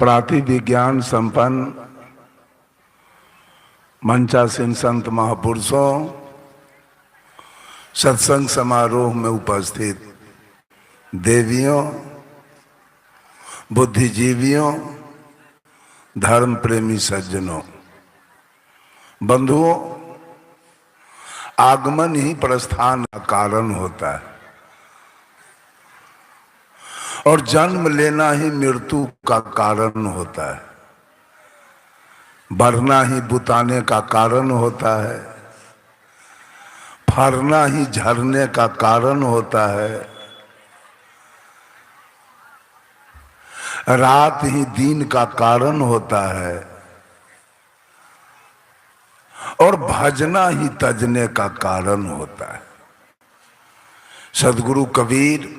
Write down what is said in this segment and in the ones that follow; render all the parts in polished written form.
प्राति विज्ञान संपन्न मंचासीन संत महापुरुषों, सत्संग समारोह में उपस्थित देवियों, बुद्धिजीवियों, धर्म प्रेमी सज्जनों, बंधुओं, आगमन ही प्रस्थान का कारण होता है और जन्म लेना ही मृत्यु का कारण होता है। बढ़ना ही बुताने का कारण होता है, फरना ही झरने का कारण होता है, रात ही दिन का कारण होता है और भजना ही तजने का कारण होता है। सद्गुरु कबीर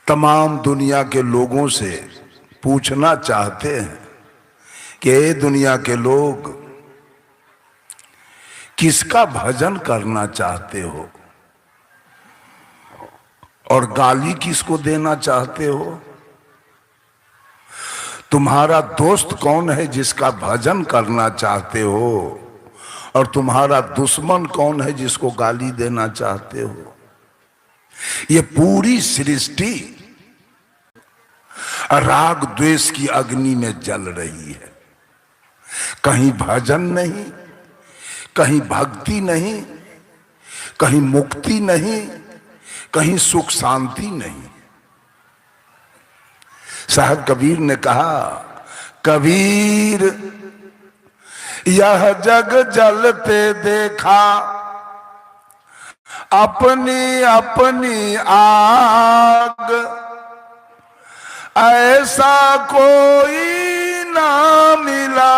तमाम दुनिया के लोगों से पूछना चाहते हैं कि ये दुनिया के लोग किसका भजन करना चाहते हो और गाली किसको देना चाहते हो? तुम्हारा दोस्त कौन है जिसका भजन करना चाहते हो और तुम्हारा दुश्मन कौन है जिसको गाली देना चाहते हो? ये पूरी सृष्टि राग द्वेष की अग्नि में जल रही है। कहीं भजन नहीं, कहीं भक्ति नहीं, कहीं मुक्ति नहीं, कहीं सुख शांति नहीं। साहब कबीर ने कहा, कबीर यह जग जलते देखा, अपनी अपनी आग, ऐसा कोई ना मिला,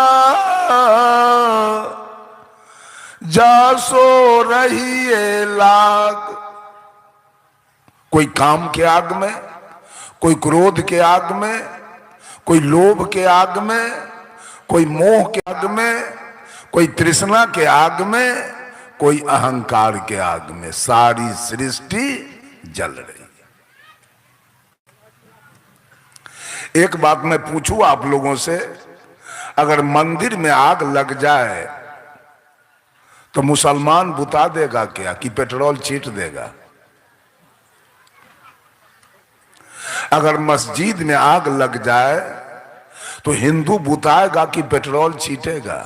जा सो रही है लाग। कोई काम के आग में, कोई क्रोध के आग में, कोई लोभ के आग में, कोई मोह के आग में, कोई तृष्णा के आग में, कोई अहंकार के आग में सारी सृष्टि जल रही है। एक बात मैं पूछूं आप लोगों से, अगर मंदिर में आग लग जाए तो मुसलमान बुता देगा क्या कि पेट्रोल छींट देगा? अगर मस्जिद में आग लग जाए तो हिंदू बुताएगा कि पेट्रोल छींटेगा?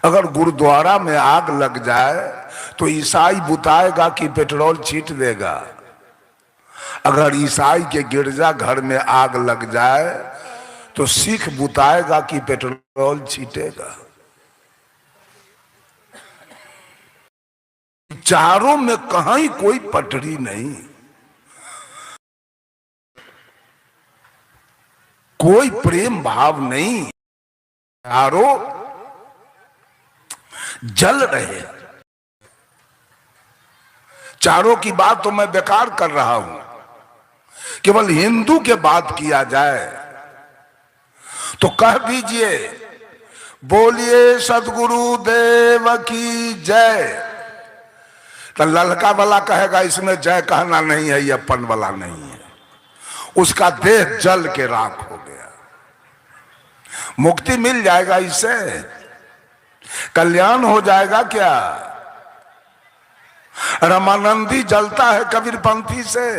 अगर गुरुद्वारा में आग लग जाए तो ईसाई बुताएगा कि पेट्रोल छींट देगा? अगर ईसाई के गिरजा घर में आग लग जाए तो सिख बुताएगा कि पेट्रोल छींटेगा? चारों में कहीं कोई पटरी नहीं, कोई प्रेम भाव नहीं, चारों जल रहे। चारों की बात तो मैं बेकार कर रहा हूं, केवल हिंदू के बात किया जाए तो कह दीजिए, बोलिए सद्गुरु देव की जय। तो ललका वाला कहेगा इसमें जय कहना नहीं है, ये अपन वाला नहीं है, उसका देह जल के राख हो गया। मुक्ति मिल जाएगा इससे? कल्याण हो जाएगा क्या? रामानंदी जलता है कबीरपंथी से,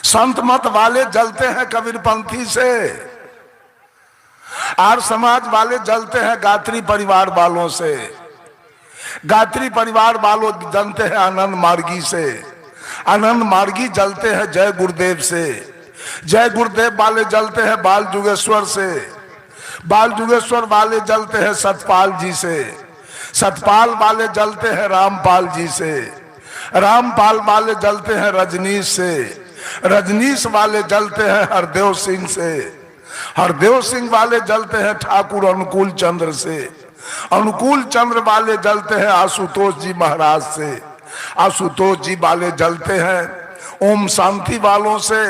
संत मत वाले जलते हैं कबीरपंथी से, आर्य समाज वाले जलते हैं गायत्री परिवार वालों से, गायत्री परिवार वालों जलते हैं आनंद मार्गी से, आनंद मार्गी जलते हैं जय गुरुदेव से, जय गुरुदेव वाले जलते हैं बाल जुगेश्वर से, बाल जुगेश्वर वाले जलते हैं सतपाल जी से, सतपाल वाले जलते हैं रामपाल जी से, रामपाल वाले जलते हैं रजनीश से, रजनीश वाले जलते हैं हरदेव सिंह से, हरदेव सिंह वाले जलते हैं ठाकुर अनुकूल चंद्र से, अनुकूल चंद्र वाले जलते हैं आशुतोष जी महाराज से, आशुतोष जी वाले जलते हैं ओम शांति वालों से,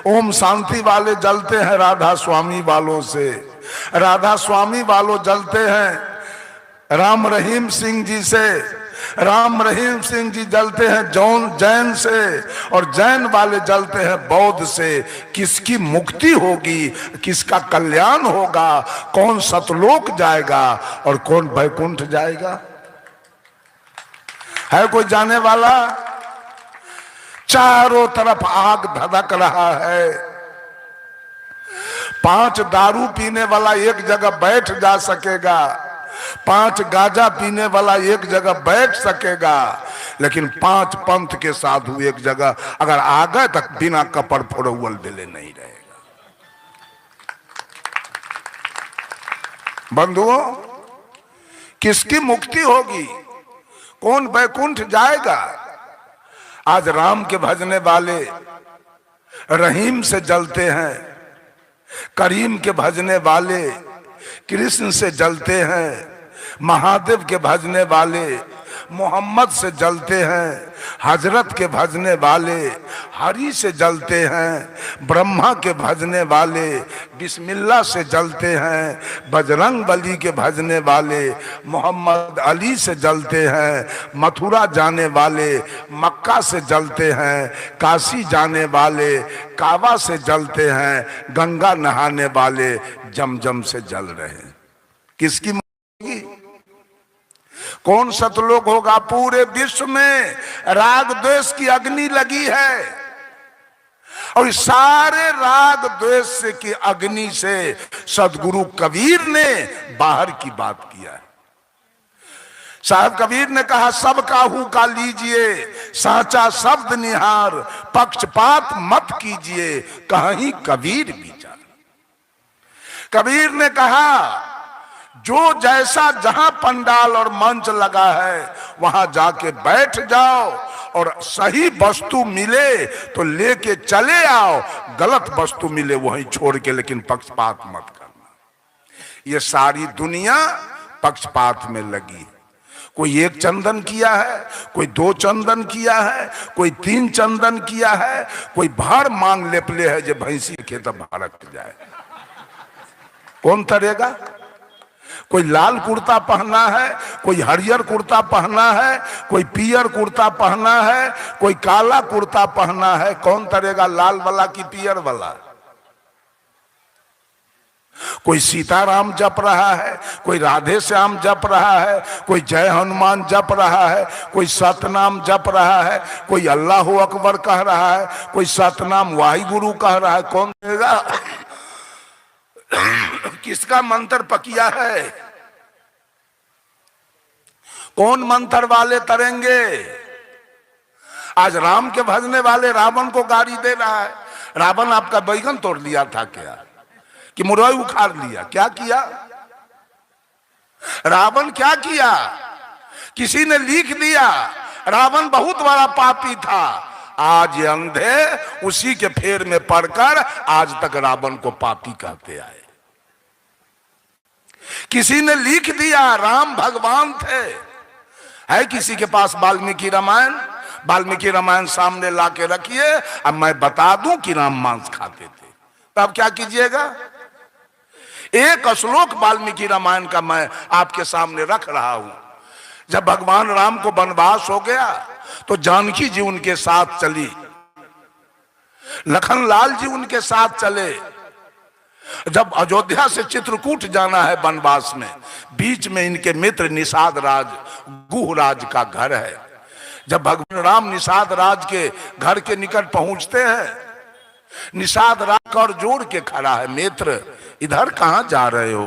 ओम शांति वाले जलते हैं राधा स्वामी वालों से, राधा स्वामी वालों जलते हैं राम रहीम सिंह जी से, राम रहीम सिंह जी जलते हैं जैन से और जैन वाले जलते हैं बौद्ध से। किसकी मुक्ति होगी, किसका कल्याण होगा, कौन सतलोक जाएगा और कौन वैकुंठ जाएगा? है कोई जाने वाला? चारों तरफ आग धधक रहा है। 5 दारू पीने वाला एक जगह बैठ जा सकेगा, 5 गांजा पीने वाला एक जगह बैठ सकेगा, लेकिन 5 पंथ के साधु एक जगह अगर आ गए तक बिना कपड़ फोड़ुअल दिले नहीं रहेगा। बंधुओं, किसकी मुक्ति होगी, कौन वैकुंठ जाएगा? आज राम के भजने वाले रहीम से जलते हैं, करीम के भजने वाले कृष्ण से जलते हैं, महादेव के भजने वाले मोहम्मद से जलते हैं, हजरत के भजने वाले हरि से जलते हैं, ब्रह्मा के भजने वाले बिस्मिल्लाह से जलते हैं, बजरंग बली के भजने वाले मोहम्मद अली से जलते हैं, मथुरा जाने वाले मक्का से जलते हैं, काशी जाने वाले काबा से जलते हैं, गंगा नहाने वाले जमजम से जल रहे हैं। किसकी मुक्ति, कौन सतलोक होगा? पूरे विश्व में राग द्वेष की अग्नि लगी है और इस सारे राग द्वेष से की अग्नि से सदगुरु कबीर ने बाहर की बात किया है। साहब कबीर ने कहा, सब काहू का लीजिए साचा शब्द निहार, पक्षपात मत कीजिए कहीं कबीर विचार। कबीर ने कहा, जो जैसा जहां पंडाल और मंच लगा है वहां जाके बैठ जाओ और सही वस्तु मिले तो लेके चले आओ, गलत वस्तु मिले वहीं छोड़ के, लेकिन पक्षपात मत करना। ये सारी दुनिया पक्षपात में लगी। कोई 1 चंदन किया है, कोई 2 चंदन किया है, कोई 3 चंदन किया है, कोई भार मांग लेपले है जो भैंसी के तब भारक जाए। कौन तरेगा? कोई लाल कुर्ता पहना है, कोई हरियर कुर्ता पहना है, कोई पियर कुर्ता पहना है, कोई काला कुर्ता पहना है। कौन तरेगा, लाल वाला की पियर वाला? कोई सीताराम जप रहा है, कोई राधे श्याम जप रहा है, कोई जय हनुमान जप रहा है, कोई सतनाम जप रहा है, कोई अल्लाह अकबर कह रहा है, कोई सतनाम वाहिगुरु कह रहा है। कौन देगा? किसका मंत्र पकिया है? कौन मंत्र वाले तरेंगे? आज राम के भजने वाले रावण को गाली दे रहा है। रावण आपका बैगन तोड़ लिया था क्या, कि मुरई उखाड़ लिया? क्या किया रावण? क्या किया? किसी ने लिख दिया रावण बहुत बड़ा पापी था। आज ये अंधे उसी के फेर में पड़कर आज तक रावण को पापी कहते आए। किसी ने लिख दिया राम भगवान थे। है किसी के पास वाल्मीकि रामायण? वाल्मीकि रामायण सामने लाके रखिए, अब मैं बता दूं कि राम मांस खाते थे, तब क्या कीजिएगा? एक श्लोक वाल्मीकि रामायण का मैं आपके सामने रख रहा हूं। जब भगवान राम को वनवास हो गया तो जानकी जी उनके साथ चली, लखनलाल जी उनके साथ चले। जब अयोध्या से चित्रकूट जाना है वनवास में, बीच में इनके मित्र निषाद राज गुहराज का घर है। जब भगवान राम निषाद राज के घर के निकट पहुंचते हैं, निषाद राज कर जोड़ के खड़ा है, मित्र इधर कहां जा रहे हो?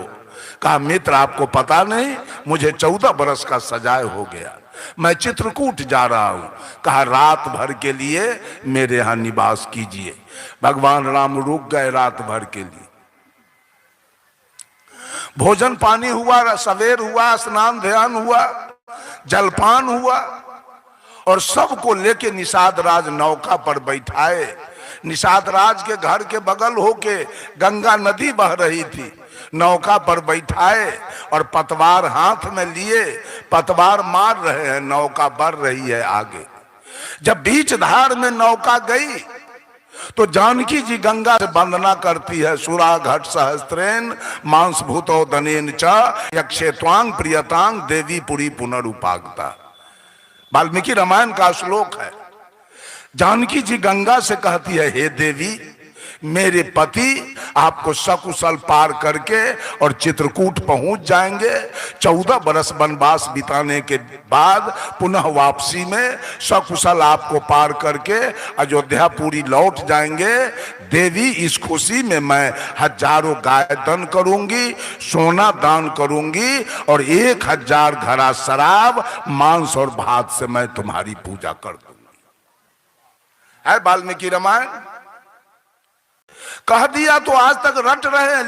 कहा, मित्र आपको पता नहीं, मुझे 14 बरस का सजाए हो गया, मैं चित्रकूट जा रहा हूं। कहा, रात भर के लिए मेरे यहां निवास कीजिए। भगवान राम रुक गए रात भर के लिए। भोजन पानी हुआ, सवेर हुआ, स्नान ध्यान हुआ, जलपान हुआ और सबको लेके निषाद राज नौका पर बैठाए। निषाद राज के घर के बगल होके गंगा नदी बह रही थी, नौका पर बैठाए और पतवार हाथ में लिए पतवार मार रहे हैं, नौका बढ़ रही है आगे। जब बीच धार में नौका गई तो जानकी जी गंगा से वंदना करती है, सुरा घट सहस्त्रेन मांस भूतो दनेन च यक्षे त्वांग प्रियतांग देवी पुरी पुनरुपागता। वाल्मीकि रामायण का श्लोक है। जानकी जी गंगा से कहती है, हे देवी, मेरे पति आपको सकुशल पार करके और चित्रकूट पहुंच जाएंगे। 14 बरस वनवास बिताने के बाद पुनः वापसी में सकुशल आपको पार करके अयोध्यापुरी लौट जाएंगे। देवी, इस खुशी में मैं हजारों गाय दान करूंगी, सोना दान करूंगी और 1000 घड़ा शराब, मांस और भात से मैं तुम्हारी पूजा कर दूंगी। है वाल्मीकि रामायण। कह दिया तो आज तक रट रहे हैं।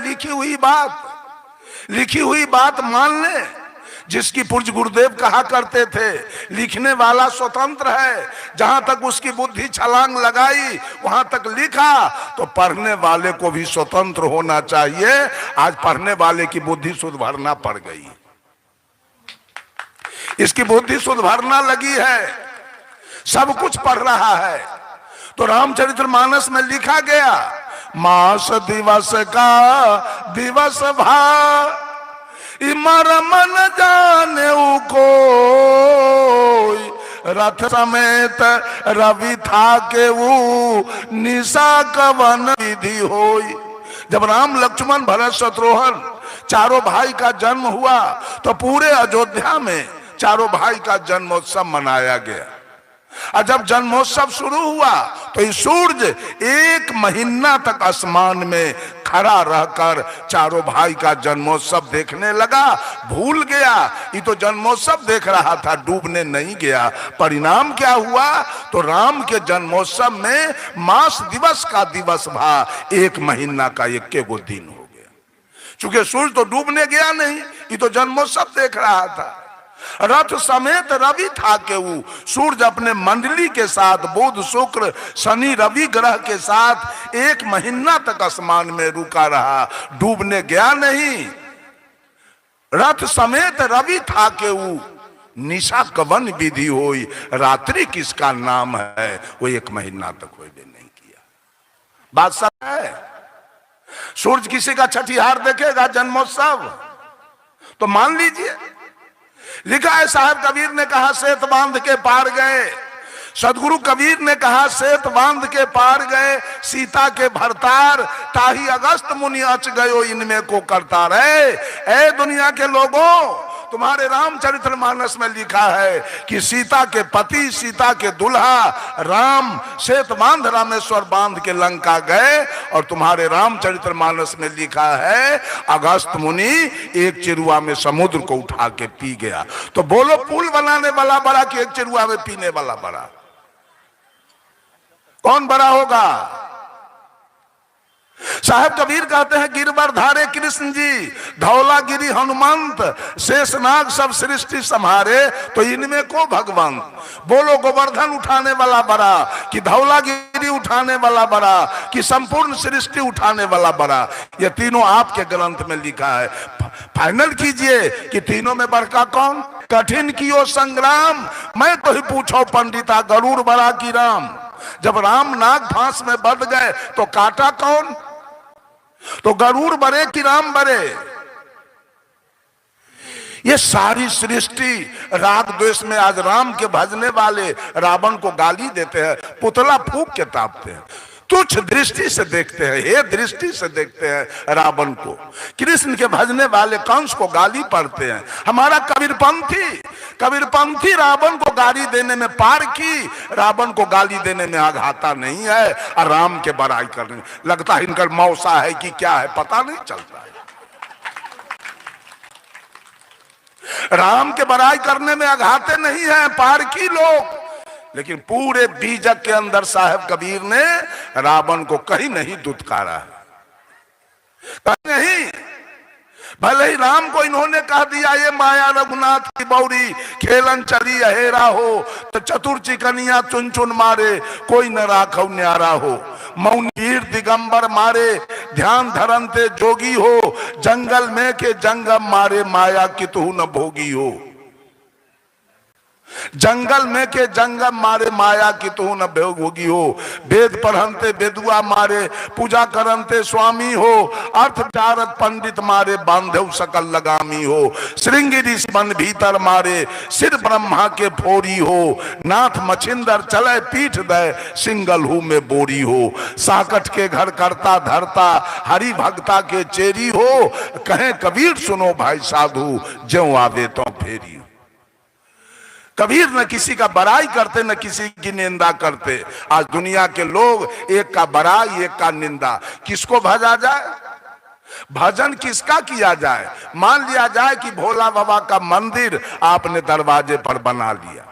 लिखी हुई बात मान ले। जिसकी पूज्य गुरुदेव कहा करते थे, लिखने वाला स्वतंत्र है। जहां तक उसकी बुद्धि छलांग लगाई वहां तक लिखा, तो पढ़ने वाले को भी स्वतंत्र होना चाहिए। आज पढ़ने वाले की बुद्धि सुधरना पड़ गई, इसकी बुद्धि सुधरना लगी है, सब कुछ पढ़ रहा है। तो रामचरितमानस में लिखा गया, मास दिवस का दिवस भा, इमर मन जाने को, रथ समेत रवि था के वो, निशा कवन विधि होई। जब राम लक्ष्मण भरत शत्रुघ्न चारों भाई का जन्म हुआ तो पूरे अयोध्या में चारों भाई का जन्मोत्सव मनाया गया। और जब जन्मोत्सव शुरू हुआ तो ये सूर्य 1 महीना तक आसमान में खड़ा रहकर चारों भाई का जन्मोत्सव देखने लगा। भूल गया ये तो जन्मोत्सव देख रहा था, डूबने नहीं गया। परिणाम क्या हुआ, तो राम के जन्मोत्सव में मास दिवस का दिवस भा, 1 महीना का 1 दिन हो गया। चूंकि सूर्य तो डूबने गया नहीं, ये तो जन्मोत्सव देख रहा था। रथ समेत रवि था के वो, सूर्य अपने मंडली के साथ बुध शुक्र शनि रवि ग्रह के साथ 1 महीना तक आसमान में रुका रहा, डूबने गया नहीं। रथ समेत रवि था के वो, निशा कवन विधि होई, रात्रि किसका नाम है, वो 1 महीना तक होए नहीं किया। बात सच है। सूर्य किसी का छठिहार देखेगा जन्मोत्सव तो मान लीजिए। लिखा है, साहब कबीर ने कहा सेत बांध के पार गए। सदगुरु कबीर ने कहा सेत बांध के पार गए, सीता के भरतार, ताही अगस्त मुनि अच गयो इनमें को करतार। ऐ दुनिया के लोगों, तुम्हारे रामचरितमानस में लिखा है कि सीता के पति, सीता के दुल्हा राम सेत बांध रामेश्वर बांध के लंका गए। और तुम्हारे रामचरितमानस में लिखा है अगस्त मुनि एक चिरुआ में समुद्र को उठा के पी गया। तो बोलो, पुल बनाने वाला बड़ा कि एक चिरुआ में पीने वाला बड़ा? कौन बड़ा होगा? साहब कबीर कहते हैं, गिरवर धारे कृष्ण जी, धौला गिरी हनुमंत, शेषनाग सब सृष्टि संहारे, तो इनमें को भगवान? बोलो, गोवर्धन उठाने वाला बड़ा कि धौला गिरी उठाने वाला बड़ा कि संपूर्ण सृष्टि उठाने वाला बड़ा? ये तीनों आपके ग्रंथ में लिखा है। फाइनल कीजिए कि तीनों में बड़का कौन? कठिन कियो संग्राम, मैं तो ही पूछो पंडिता, गरुड़ बड़ा की राम? जब राम नाग फांस में बंध गए तो काटा कौन? तो गरुड़ बड़े कि राम बड़े? ये सारी सृष्टि राग द्वेष में आज राम के भजने वाले रावण को गाली देते हैं, पुतला फूंक के तापते हैं, तुच्छ दृष्टि से देखते हैं, हे दृष्टि से देखते हैं रावण को। कृष्ण के भजने वाले कंस को गाली पड़ते हैं। हमारा कबीरपंथी रावण को गाली देने में पार की, रावण को गाली देने में आघाता नहीं है। और राम के बड़ाई करने लगता है इनका मौसा है कि क्या है, पता नहीं चलता है। राम के बड़ाई करने में आघाते नहीं है, पार की लोग। लेकिन पूरे बीजक के अंदर साहब कबीर ने रावण को कहीं नहीं दुत्कारा है, कहीं नहीं। भले ही राम को इन्होंने कह दिया ये माया रघुनाथ की बौरी, खेलन चली अहेरा हो, तो चतुर चिकनिया चुन चुन मारे, कोई न राखव न्यारा हो। मौन वीर दिगंबर मारे, ध्यान धरनते जोगी हो, जंगल में के जंगम मारे, माया कितहु न भोगी हो। जंगल में के जंगम मारे माया की तू न भोगी हो। वेद पढ़नते बेदुआ मारे पूजा करनते स्वामी हो। अर्थ चारत पंडित मारे बांधव सकल लगामी हो। श्रृंगी ऋषि मन भीतर मारे सिर ब्रह्मा के फोरी हो। नाथ मछिंदर चले पीठ दे सिंगल हूं में बोरी हो। साकट के घर करता धरता हरि भक्ता के चेरी हो। कहें कबीर सुनो भाई साधु ज्यों आवे तो फेरी। कबीर न किसी का बड़ाई करते न किसी की निंदा करते। आज दुनिया के लोग एक का बड़ाई एक का निंदा। किसको भजा जाए, भजन किसका किया जाए। मान लिया जाए कि भोला बाबा का मंदिर आपने दरवाजे पर बना लिया,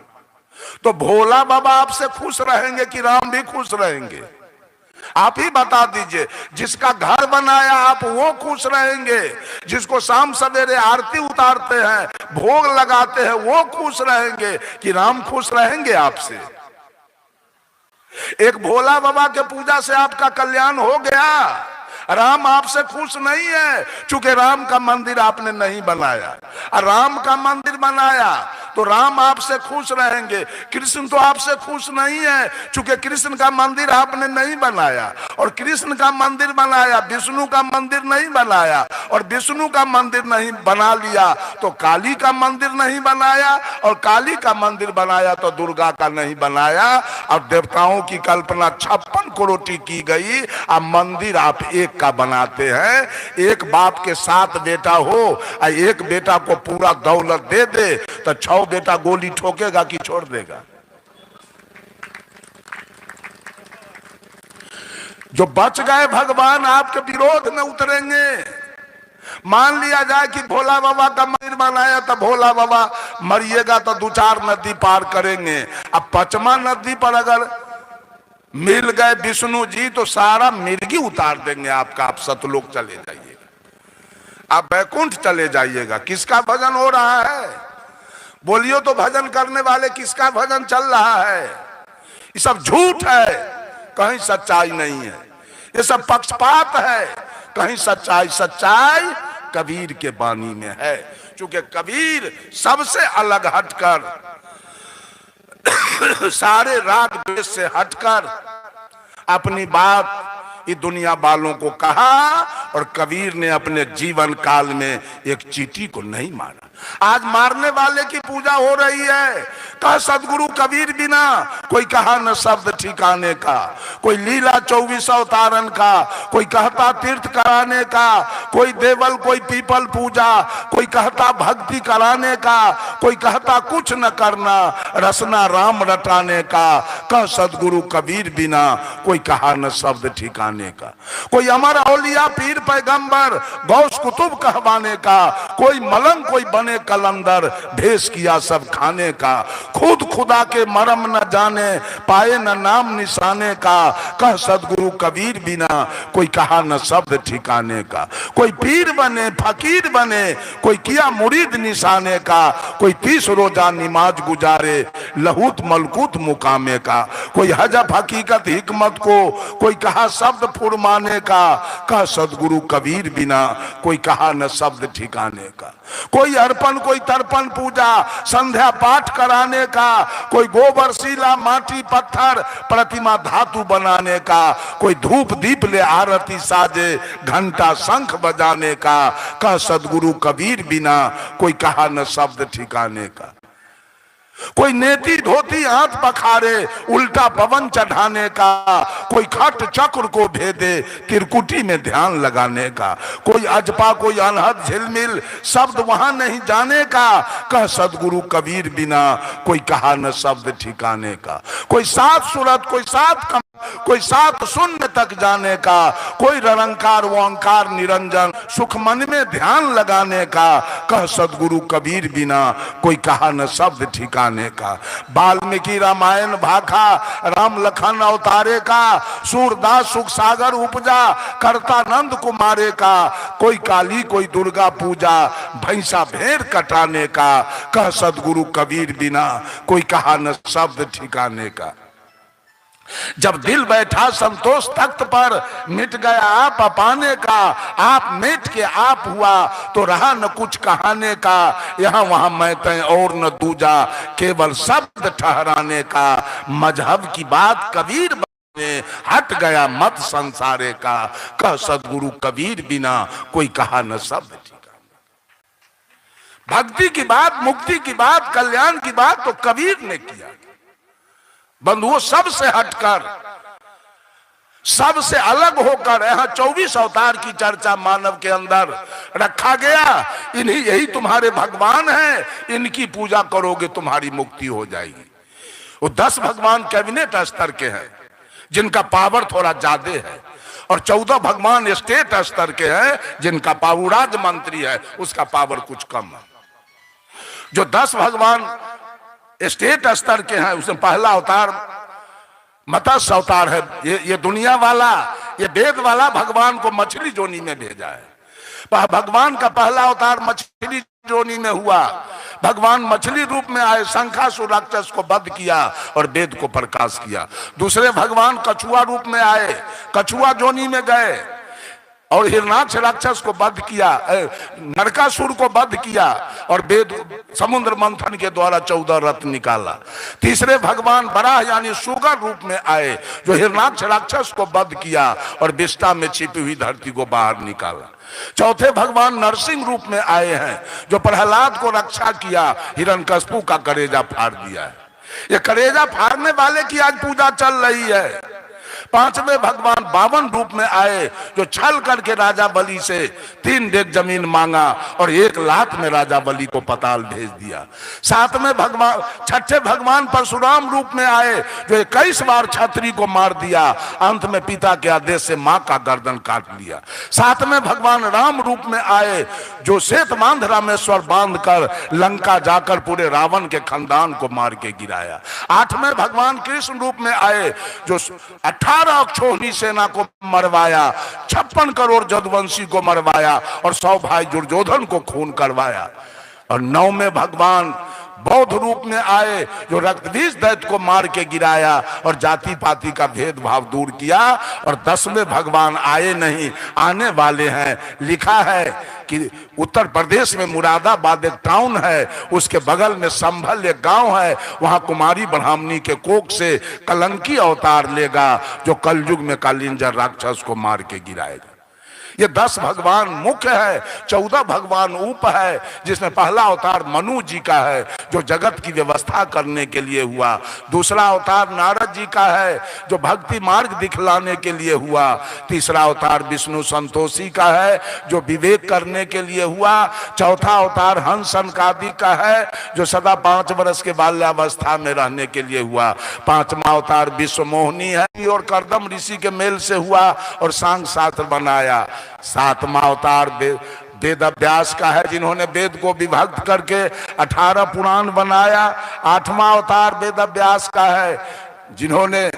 तो भोला बाबा आपसे खुश रहेंगे कि राम भी खुश रहेंगे? आप ही बता दीजिए। जिसका घर बनाया आप वो खुश रहेंगे, जिसको शाम सवेरे आरती उतारते हैं भोग लगाते हैं वो खुश रहेंगे कि राम खुश रहेंगे आपसे? एक भोला बाबा के पूजा से आपका कल्याण हो गया, राम आपसे खुश नहीं है चूंकि राम का मंदिर आपने नहीं बनाया। राम का मंदिर बनाया तो राम आपसे खुश रहेंगे। कृष्ण तो आपसे खुश नहीं है चूंकि कृष्ण का मंदिर आपने नहीं बनाया। और कृष्ण का मंदिर बनाया, विष्णु का मंदिर नहीं बनाया। और विष्णु का मंदिर नहीं बना लिया तो काली का मंदिर नहीं बनाया। और काली का मंदिर बनाया तो दुर्गा का नहीं बनाया। और देवताओं की कल्पना 56 करोड़ की गई। अब मंदिर आप एक का बनाते हैं। एक बाप के 7 बेटा हो और एक बेटा को पूरा दौलत दे दे तो 6 बेटा गोली ठोकेगा कि छोड़ देगा? जो बच गए भगवान आपके विरोध में उतरेंगे। मान लिया जाए कि भोला बाबा का मंदिर बनाया तो भोला बाबा मरिएगा तो 2-4 नदी पार करेंगे। अब 5वां नदी पर अगर मिल गए विष्णु जी तो सारा मिर्गी उतार देंगे आपका। आप सतलोक चले जाइएगा, आप बैकुंठ चले जाइएगा। किसका भजन हो रहा है? बोलियो तो भजन करने वाले किसका भजन चल रहा है? ये सब झूठ है, कहीं सच्चाई नहीं है। ये सब पक्षपात है, कहीं सच्चाई कबीर के बानी में है। क्योंकि कबीर सबसे अलग हटकर सारे राग द्वेष से हटकर अपनी बात इस दुनिया वालों को कहा। और कबीर ने अपने जीवन काल में एक चींटी को नहीं मारा। आज मारने वाले की पूजा हो रही है। कहा सदगुरु कबीर बिना कोई कहा न शब्द ठिकाने का। कोई लीला 24 अवतारन का, कोई कहता तीर्थ कराने का, कोई देवल कोई पीपल पूजा, कोई कहता भक्ति कराने का, कोई कहता कुछ न करना रसना राम रटाने का। कह सदगुरु कबीर बिना कोई कहा न शब्द ठिकाने का। कोई अमर औलिया पीर पैगंबर गौस कुतुब कहवाने का। कोई मलंग कोई बने कलंदर भेष किया सब खाने का। खुद खुदा के मरम न जाने पाए न नाम निशाने का। कह सदगुरु कबीर बिना कोई कहा न शब्द ठिकाने का। कोई पीर बने फकीर बने कोई किया मुरीद निशाने का। कोई 30 रोजा नमाज गुजारे लहूत मलकूत मुकामे का। कोई हजब हकीकत हिकमत को कोई कहा शब्द फुरमाने का। कह सदगुरु कबीर बिना कोई कहा न शब्द ठिकाने का। कोई अर्पण कोई तर्पण पूजा संध्या पाठ कराने का। कोई गोबर शिला माटी पत्थर प्रतिमा धातु बनाने का। कोई धूप दीप ले आरती साजे घंटा शंख बजाने का। कह सदगुरु कबीर बिना कोई कहा न शब्द ठिकाने का। कोई नेति धोती हाथ पखारे उल्टा पवन चढ़ाने का। कोई खट चक्र को भेदे त्रिकुटी में ध्यान लगाने का। कोई अजपा कोई अनहद झिलमिल शब्द वहां नहीं जाने का। कह सदगुरु कबीर बिना कोई कहा न शब्द ठिकाने का। कोई 7 सूरत कोई 7 कोई 7 शून्य तक जाने का। कोई निरंकार ओंकार निरंजन सुख मन में ध्यान लगाने का। कह सदगुरु कबीर बिना कोई कहा न शब्द ठिकाने का। वाल्मीकि रामायण भाखा राम लखन अवतारे का। सूरदास सुख सागर उपजा करता नंद कुमारे का। कोई काली कोई दुर्गा पूजा भैंसा भेड़ कटाने का। कह सदगुरु कबीर बिना कोई कहा न शब्द ठिकाने का। जब दिल बैठा संतोष तख्त पर, मिट गया आप अपाने का, आप मिट के आप हुआ तो रहा न कुछ कहाने का। यहाँ वहां मैं तय और न दूजा, केवल शब्द ठहराने का। मजहब की बात कबीर ने हट गया मत संसारे का, कह सदगुरु कबीर बिना कोई कहा न शब्द। भक्ति की बात, मुक्ति की बात, कल्याण की बात तो कबीर ने किया। बंधुओं, सबसे हटकर, सबसे अलग होकर यहां 24 अवतार की चर्चा मानव के अंदर रखा गया। इन्हीं, यही तुम्हारे भगवान हैं, इनकी पूजा करोगे तुम्हारी मुक्ति हो जाएगी। वो 10 भगवान कैबिनेट स्तर के हैं जिनका पावर थोड़ा ज्यादा है, और 14 भगवान स्टेट स्तर के हैं जिनका पावर, राज्य मंत्री है उसका पावर कुछ कम है। जो 10 भगवान स्टेट स्तर के हैं उसमें पहला अवतार मत्स्य अवतार है। ये दुनिया वाला, ये वेद वाला भगवान को मछली जोनी में भेजा है। भगवान का पहला अवतार मछली जोनी में हुआ। भगवान मछली रूप में आए, शंखासुर राक्षस को वध किया और वेद को प्रकाश किया। दूसरे भगवान कछुआ रूप में आए, कछुआ जोनी में गए और हिरणाक्ष राक्षस को वध किया, नरकासुर को वध किया और वेद समुद्र मंथन के द्वारा 14 रत्न निकाला। तीसरे भगवान बराह यानी सुगर रूप में आए जो हिरणाक्ष राक्षस को वध किया और विष्ठा में छिपी हुई धरती को बाहर निकाला। चौथे भगवान नरसिंह रूप में आए हैं जो प्रहलाद को रक्षा किया, हिरण्यकश्यप का कलेजा फाड़ दिया है। ये कलेजा फाड़ने वाले की आज पूजा चल रही है। पांचवें भगवान बावन रूप में आए जो छल करके राजा बलि से 3 डेग जमीन मांगा और 1 लाख में राजा बलि को पताल भेज दिया। छठे भगवान परशुराम रूप में आए जो 21 बार छत्री को मार दिया, अंत में पिता के आदेश से मां का गर्दन काट लिया। 7वें भगवान राम रूप में आए जो श्वेत बांध रामेश्वर बांध कर लंका जाकर पूरे रावण के खानदान को मार के गिराया। 8वें भगवान कृष्ण रूप में आए जो 18 अक्षोहिणी सेना को मरवाया, 56 करोड़ जदुवंशी को मरवाया और 100 भाई दुर्योधन को खून करवाया। और 9वें भगवान बौद्ध रूप में आए जो रक्तबीज दैत्य को मार के गिराया और जाति पाति का भेदभाव दूर किया। और 10वें भगवान आए नहीं, आने वाले हैं। लिखा है कि उत्तर प्रदेश में मुरादाबाद एक टाउन है, उसके बगल में संभल एक गांव है, वहां कुमारी ब्राह्मणी के कोख से कलंकी अवतार लेगा जो कलयुग में कालिंजर राक्षस को मार के गिराएगा। ये 10 भगवान मुख्य है, 14 भगवान उप है, जिसमें पहला अवतार मनु जी का है जो जगत की व्यवस्था करने के लिए हुआ। दूसरा अवतार नारद जी का है जो भक्ति मार्ग दिखलाने के लिए हुआ। तीसरा अवतार विष्णु संतोषी का है जो विवेक करने के लिए हुआ। चौथा अवतार हंस सनकादि का है जो सदा 5 वर्ष के बाल्यावस्था में रहने के लिए हुआ। 5वां अवतार विश्व मोहिनी है और कर्दम ऋषि के मेल से हुआ और सांग शास्त्र बनाया। 7वां अवतार वेद व्यास का है जिन्होंने वेद को विभक्त करके 18 पुराण बनाया। 8वां अवतार वेद व्यास का है जिन्होंने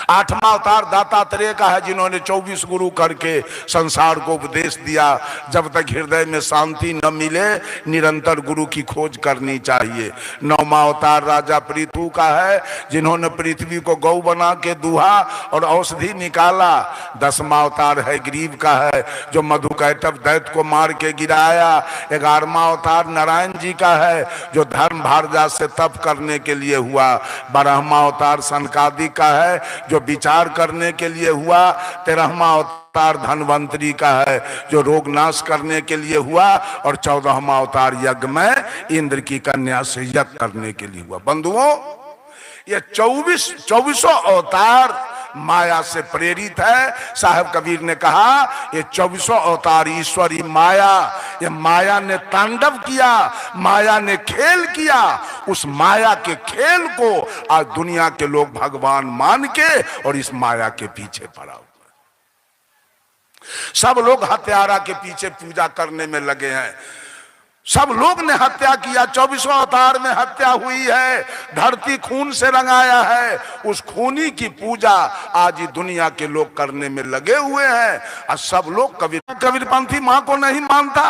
8वां अवतार दातात्रेय का है जिन्होंने 24 गुरु करके संसार को उपदेश दिया। जब तक हृदय में शांति न मिले निरंतर गुरु की खोज करनी चाहिए। 9वां अवतार राजा पृथु का है जिन्होंने पृथ्वी को गौ बना के दुहा और औषधि निकाला। 10वां अवतार है ग्रीव का है जो मधुकैटभ दैत्य को मार के गिराया। 11वां अवतार नारायण जी का है जो धर्म भारजा से तप करने के लिए हुआ। 12वां अवतार सनकादि का है जो विचार करने के लिए हुआ। 13वां अवतार धनवंतरी का है जो रोग नाश करने के लिए हुआ। और 14वां अवतार यज्ञ में इंद्र की कन्या से यज्ञ करने के लिए हुआ। बंधुओं, ये 24 अवतार माया से प्रेरित है। साहब कबीर ने कहा ये 24 अवतार ईश्वरी माया, ये माया ने तांडव किया, माया ने खेल किया। उस माया के खेल को आज दुनिया के लोग भगवान मान के और इस माया के पीछे पड़ा हुआ। सब लोग हत्यारा के पीछे पूजा करने में लगे हैं। सब लोग ने हत्या किया। 24 अवतार में हत्या हुई है, धरती खून से रंगाया है। उस खूनी की पूजा आज दुनिया के लोग करने में लगे हुए हैं। और सब लोग कबीरपंथी मां को नहीं मानता,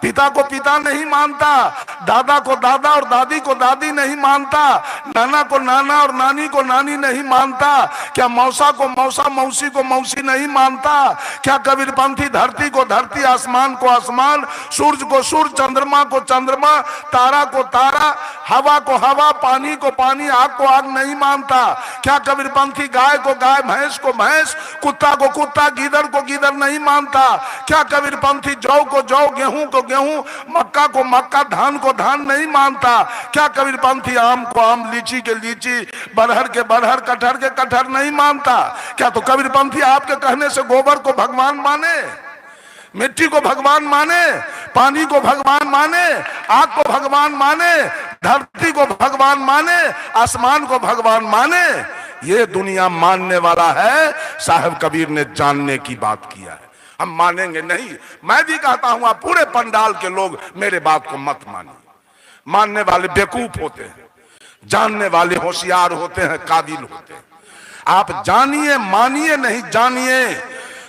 पिता को पिता नहीं मानता, दादा को दादा और दादी को दादी नहीं मानता, नाना को नाना और नानी को नानी नहीं मानता, क्या मौसा को मौसा मौसी को मौसी नहीं मानता, क्या कबीरपंथी धरती को धरती, आसमान को आसमान, सूरज को सूरज, चंद्रमा को चंद्रमा, तारा को तारा, हवा को हवा, पानी को पानी, आग को आग नहीं मानता, क्या कबीरपंथी गाय को गाय, भैंस को भैंस, कुत्ता को कुत्ता, गीदड़ को गीदड़ नहीं मानता, क्या कबीरपंथी जौ को जौ, गेहूं को गेहूं, मक्का को मक्का, धान को धान नहीं मानता, क्या कबीरपंथी आम को आम, लीची के लीची, बरहर के बरहर, कटहर के कटहर नहीं मानता। क्या तो कबीरपंथी आपके कहने से गोबर को भगवान माने, मिट्टी को भगवान माने, पानी को भगवान माने, आग को भगवान माने, धरती को भगवान माने, आसमान को भगवान माने? ये दुनिया मानने वाला है, साहब कबीर ने जानने की बात किया है। हम मानेंगे नहीं। मैं भी कहता हूं आप पूरे पंडाल के लोग मेरे बात को मत मानिए। मानने वाले बेवकूफ होते हैं, जानने वाले होशियार होते हैं, काबिल होते हैं। आप जानिए, मानिए नहीं जानिए।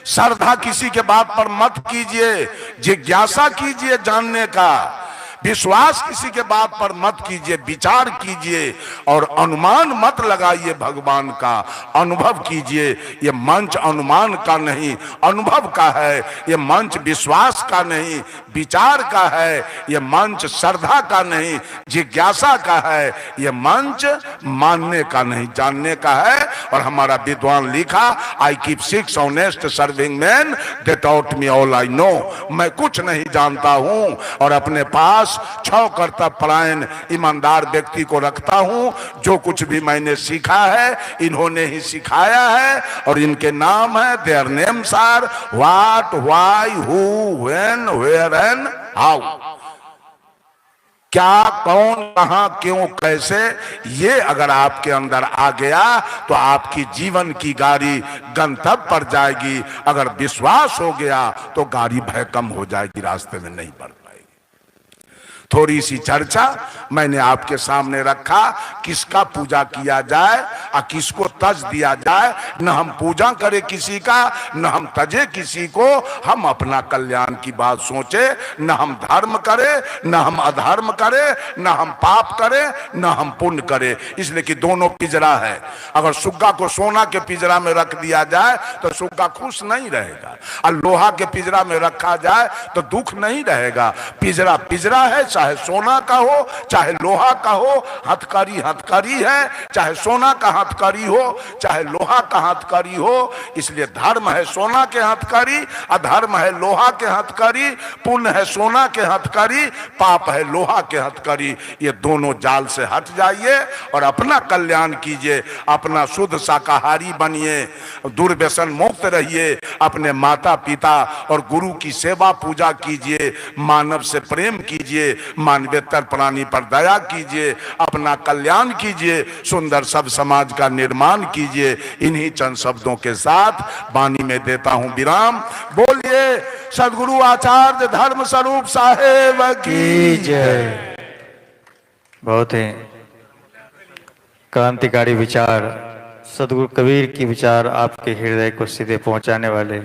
श्रद्धा किसी के बात पर मत कीजिए, जिज्ञासा कीजिए जानने का। विश्वास किसी के बात पर मत कीजिए, विचार कीजिए और अनुमान मत लगाइए। भगवान का अनुभव कीजिए। ये मंच अनुमान का नहीं, अनुभव का है। ये मंच विश्वास का नहीं, विचार का है। ये मंच श्रद्धा का नहीं, जिज्ञासा का है। ये मंच मानने का नहीं, जानने का है। और हमारा विद्वान लिखा, I keep 6 honest serving man they taught me all I know. मैं कुछ नहीं जानता हूं और अपने पास 6 कर्तव्यपरायण ईमानदार व्यक्ति को रखता हूं। जो कुछ भी मैंने सीखा है इन्होंने ही सिखाया है और इनके नाम है, their names are what, why, who, when, where and how. क्या, कौन, कहां, क्यों, कैसे, ये अगर आपके अंदर आ गया तो आपकी जीवन की गाड़ी गंतव्य पर जाएगी। अगर विश्वास हो गया तो गाड़ी भयकम हो जाएगी, रास्ते में नहीं बढ़ पाएगी। थोड़ी सी चर्चा मैंने आपके सामने रखा, किसका पूजा किया जाए और किसको तज दिया जाए। न हम पूजा करें किसी का, न हम तजे किसी को। हम अपना कल्याण की बात सोचे। न हम धर्म करें, न हम अधर्म करें, न हम पाप करें, न हम पुण्य करें। इसलिए कि दोनों पिंजरा है। अगर सुग्गा को सोना के पिंजरा में रख दिया जाए तो सुग्गा खुश नहीं रहेगा, और लोहा के पिंजरा में रखा जाए तो दुख नहीं रहेगा। पिंजरा पिंजरा है, चाहे सोना का हो चाहे लोहा का हो। हथकड़ी हथकड़ी है, चाहे सोना का हथकड़ी हो चाहे लोहा का हथकड़ी हो। इसलिए धर्म है सोना के हथकड़ी, अधर्म है लोहा के हथकड़ी, पुण्य है सोना के हथकड़ी, पाप है लोहा के हथकड़ी। ये दोनों जाल से हट जाइए और अपना कल्याण कीजिए। अपना शुद्ध शाकाहारी बनिए, दुर्व्यसन मुक्त रहिए। अपने माता पिता और गुरु की सेवा पूजा कीजिए, मानव से प्रेम कीजिए, मानवेतर प्राणी पर दया कीजिए, अपना कल्याण कीजिए, सुंदर सब समाज का निर्माण कीजिए। इन्हीं चंद शब्दों के साथ वाणी में देता हूं विराम। बोलिए सदगुरु आचार्य धर्म स्वरूप साहेब की जय। बहुत ही क्रांतिकारी विचार, सदगुरु कबीर की विचार आपके हृदय को सीधे पहुंचाने वाले